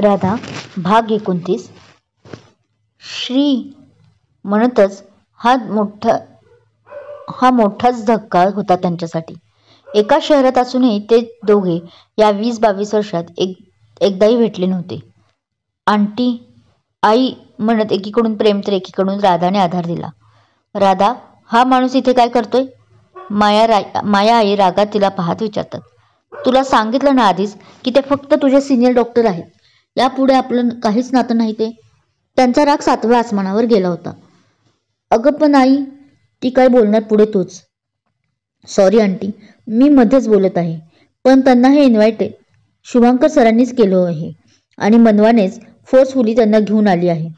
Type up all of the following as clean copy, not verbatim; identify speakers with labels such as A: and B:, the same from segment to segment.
A: राधा भाग 29. श्री म्हणतच हा मोठाच धक्का होता त्यांच्यासाठी. एका शहरात असूनही ते दोघे या 20-22 वर्षात एकदाही भेटले नव्हते. आंटी, आई म्हणत एकीकडून प्रेम तर एकीकडून राधाने आधार दिला. राधा, हा माणूस इथे काय करतोय? माया आई रागात तिला पाहत विचारतात. तुला सांगितलं ना आधीच की ते फक्त तुझे सिनियर डॉक्टर आहेत. यापुढे आपलं काहीच नातं नाही. त्यांचा राग 7व्या आसमानावर गेला होता. अगं पण आई, ती काय बोलणार पुढे तोच. सॉरी आंटी, मी मध्येच बोलत आहे, पण त्यांना हे इन्व्हाइट शुभांकर सरांनीच केलं आहे आणि मनवानेच फोर्सफुली त्यांना घेऊन आली आहे.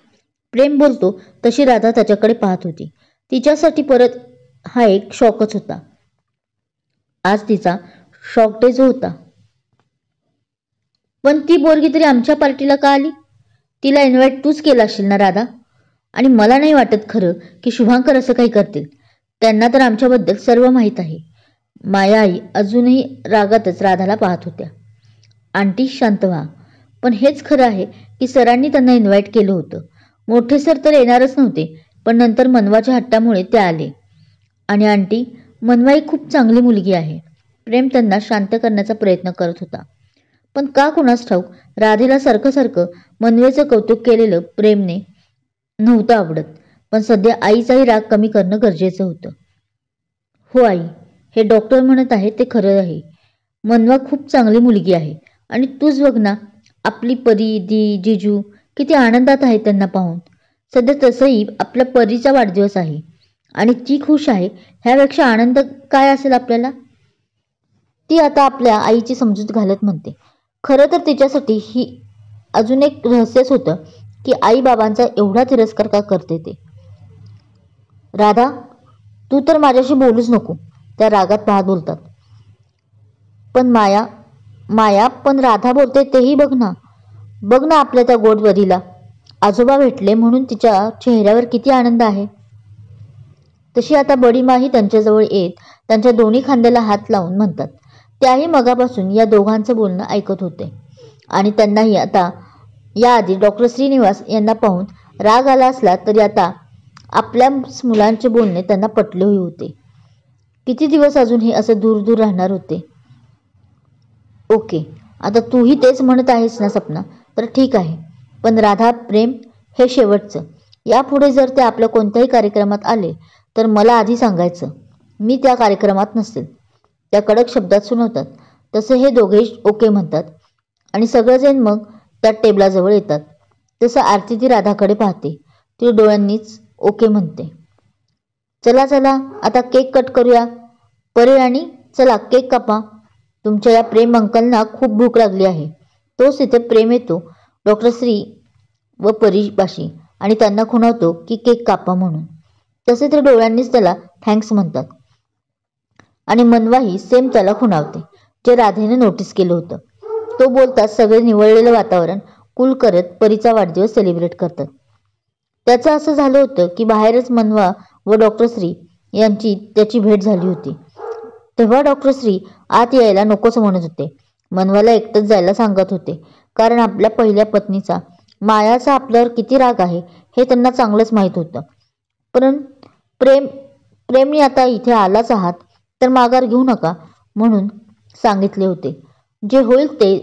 A: प्रेम बोलतो तशी राधा त्याच्याकडे पाहत होती. तिच्यासाठी परत हा एक शॉकच होता. आज तिचा शॉक डे जो होता. पण ती बोरगी तरी आमच्या पार्टीला का आली? तिला इन्व्हाइट तूच केला असशील ना राधा? आणि मला नाही वाटत खरं की शुभांकर असं काही करतील. त्यांना तर आमच्याबद्दल सर्व माहीत आहे. माया आई अजूनही रागातच राधाला पाहत होत्या. आंटी शांत व्हा. पण हेच खरं आहे की सरांनी त्यांना इन्व्हाइट केलं होतं. मोठे सर तर येणारच नव्हते, पण नंतर मनवाच्या हट्टामुळे ते आले. आणि आंटी, मनवा ही खूप चांगली मुलगी आहे. प्रेम त्यांना शांत करण्याचा प्रयत्न करत होता. पण का कुणास ठाऊक राधेला सारखं मनवेचं कौतुक केलेलं प्रेमने नव्हतं आवडत. पण सध्या आईचाही राग कमी करणं गरजेचं होतं. हो आई, हे डॉक्टर म्हणत आहे ते खरं आहे. मनवा खूप चांगली मुलगी आहे. आणि तूच बघ ना, आपली परी, दी, जिजू किती आनंदात आहे त्यांना पाहून. सध्या तसंही आपल्या परीचा वाढदिवस आहे आणि ती खुश आहे, ह्यापेक्षा आनंद काय असेल आपल्याला? ती आता आपल्या आईची समजूत घालत म्हणते. खरं तर तिच्यासाठी ही अजून एक रहस्यच होतं की आई बाबांचा एवढा तिरस्कार का करते ते. राधा, तू तर माझ्याशी बोलूच नको, त्या रागात पाहत बोलतात. पण माया पण राधा बोलते तेही बघ ना आपल्या त्या गोडवरीला. आजोबा भेटले म्हणून तिच्या चेहऱ्यावर किती आनंद आहे. तशी आता बडीमाही त्यांच्याजवळ येत त्यांच्या दोन्ही खांद्याला हात लावून म्हणतात. त्याही मगापासून या दोघांचं बोलणं ऐकत होते आणि त्यांनाही आता याआधी डॉक्टर श्रीनिवास यांना पाहून राग आला असला तरी आता आपल्या मुलांचे बोलणे त्यांना पटलेही होते. किती दिवस अजून हे असं दूर राहणार होते? ओके, आता तूही तेच म्हणत आहेस ना सपना, तर ठीक आहे. पण राधा, प्रेम हे शेवटचं. यापुढे जर ते आपल्या कोणत्याही कार्यक्रमात आले तर मला आधी सांगायचं. मी त्या कार्यक्रमात नसेल. त्या कडक शब्दात सुनावतात. तसे हे दोघेही ओके म्हणतात आणि सगळेजण मग त्या टेबलाजवळ येतात. तसं आरती ती राधाकडे पाहते. ती डोळ्यांनीच ओके म्हणते. चला आता केक कट करूया. परी राणी, चला केक कापा. तुमच्या या प्रेम अंकलना खूप भूक लागली आहे. तोच तिथे प्रेम येतो डॉक्टर श्री व परीपाशी आणि त्यांना खुणावतो की केक कापा म्हणून. तसे ते डोळ्यांनीच त्याला थँक्स म्हणतात आणि मनवाही सेम त्याला खुणावते, जे राधेने नोटीस केलं होतं. तो बोलताच सगळे निवळलेलं वातावरण कूल करत परीचा वाढदिवस सेलिब्रेट करतात. त्याचं असं झालं होतं की बाहेरच मनवा व डॉक्टर श्री यांची त्याची भेट झाली होती. तेव्हा डॉक्टर श्री आत यायला नकोच म्हणत होते. मनवाला एकटंच जायला सांगत होते, कारण आपल्या पहिल्या पत्नीचा मायाचा आपल्यावर किती राग आहे हे त्यांना चांगलंच माहीत होतं. पण प्रेमने आता इथे आलाच आहात तर माघार घेऊ नका म्हणून सांगितले होते. जे होईल ते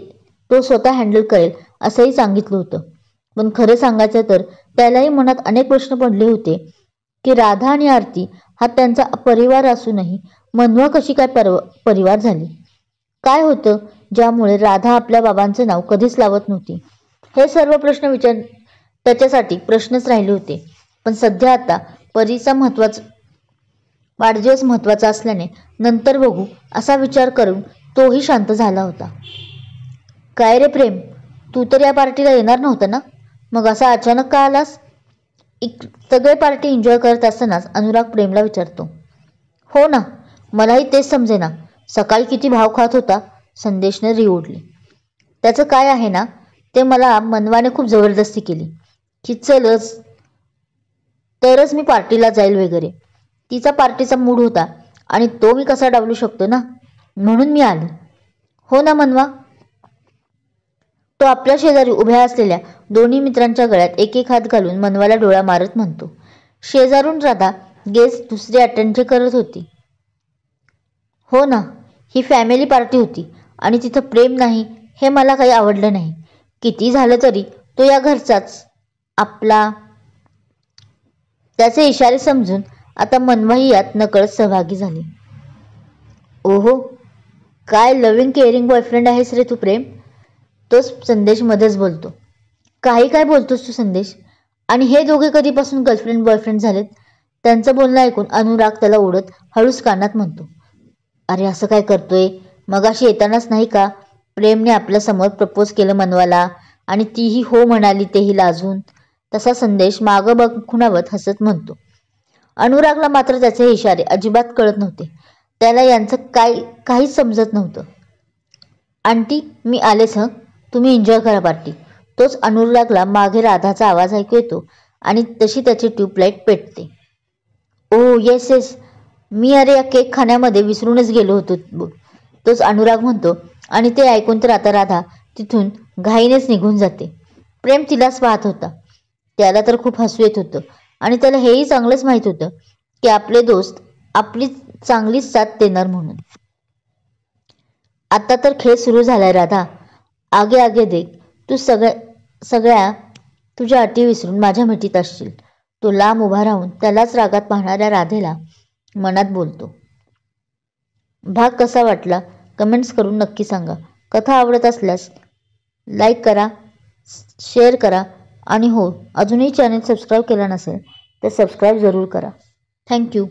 A: तो स्वतः हँडल करेल असंही सांगितलं होतं. पण खरं सांगायचं तर त्यालाही मनात अनेक प्रश्न पडले होते की राधा आणि आरती हा त्यांचा परिवार असूनही मनवा कशी काय परिवार झाली? काय होतं ज्यामुळे राधा आपल्या बाबांचं नाव कधीच लावत नव्हती? हे सर्व प्रश्न त्याच्यासाठी प्रश्नच राहिले होते. पण सध्या आता परीचा वाढदिवस महत्वाचा असल्याने नंतर बघू असा विचार करून तोही शांत झाला होता. काय रे प्रेम, तू तर या पार्टीला येणार नव्हता ना? मग असा अचानक का आलास? सगळे पार्टी एन्जॉय करत असतानाच अनुराग प्रेमला विचारतो. हो ना, मलाही तेच समजेना. सकाळी किती भाव खात होता. संदेशने रिओढले. त्याचं काय आहे ना, ते मला मनवाने खूप जबरदस्ती केली की चलच तरच मी पार्टीला जाईल वगैरे. तिचा पार्टीचा मूड होता आणि तो मी कसा डावलू शकतो ना, म्हणून मी आले. हो ना मनवा? तो आपल्या शेजारी उभ्या असलेल्या दोन्ही मित्रांच्या गळ्यात एक एक हात घालून मनवाला डोळा मारत म्हणतो. शेजारून राधा गेस्ट दुसरी अटेंड करत होती. हो ना, ही फॅमिली पार्टी होती आणि तिथं प्रेम नाही हे मला काही आवडलं नाही. किती झालं तरी तो या घरचाच आपला. त्याचे इशारे समजून आता मनवाही यात नकळत सहभागी झाली. ओहो, काय लव्हिंग केअरिंग बॉयफ्रेंड आहेस रे तू प्रेम. तोच संदेश मध्येच बोलतो. काही काय बोलतोस तू संदेश. आणि हे दोघे कधीपासून गर्लफ्रेंड बॉयफ्रेंड झालेत. त्यांचं बोलणं ऐकून अनुराग त्याला ओढत हळूच कानात म्हणतो. अरे असं काय करतोय. मगाशी येतानाच नाही का प्रेमने आपल्या समोर प्रपोज केलं मनवाला आणि तीही हो म्हणाली, तेही लाजून. तसा संदेश मागं बघ खुणावत हसत म्हणतो. अनुरागला मात्र त्याचे इशारे अजिबात कळत नव्हते. त्याला यांचं काहीच समजत नव्हतं. आंटी मी आलेच हं, तुम्ही एन्जॉय करा पार्टी. तोच अनुरागला मागे राधाचा आवाज ऐकू येतो आणि तशी त्याची ट्यूबलाईट पेटते. ओ येस येस, मी अरे या केक खाण्यामध्ये विसरूनच गेलो होतो. तोच अनुराग म्हणतो आणि ते ऐकून तर आता राधा तिथून घाईनेच निघून जाते. प्रेम तिलाच पाहत होता. त्याला तर खूप हसू येत होतं आणि त्याला हेही चांगलंच माहीत होतं की आपले दोस्त आपली चांगलीच साथ देणार म्हणून. आता तर खेळ सुरू झालाय राधा, आगे आगे देख. तू सगळ्या तुझ्या अटी विसरून माझ्या मिठीत असशील. तो लांब उभा राहून त्यालाच रागात पाहणाऱ्या राधेला मनात बोलतो. भाग कसा वाटला कमेंट्स करून नक्की सांगा. कथा आवडत असल्यास लाईक करा, शेअर करा आणि हो, अजूनही चॅनल सबस्क्राईब केला नसेल तर सबस्क्राईब जरूर करा. थँक्यू.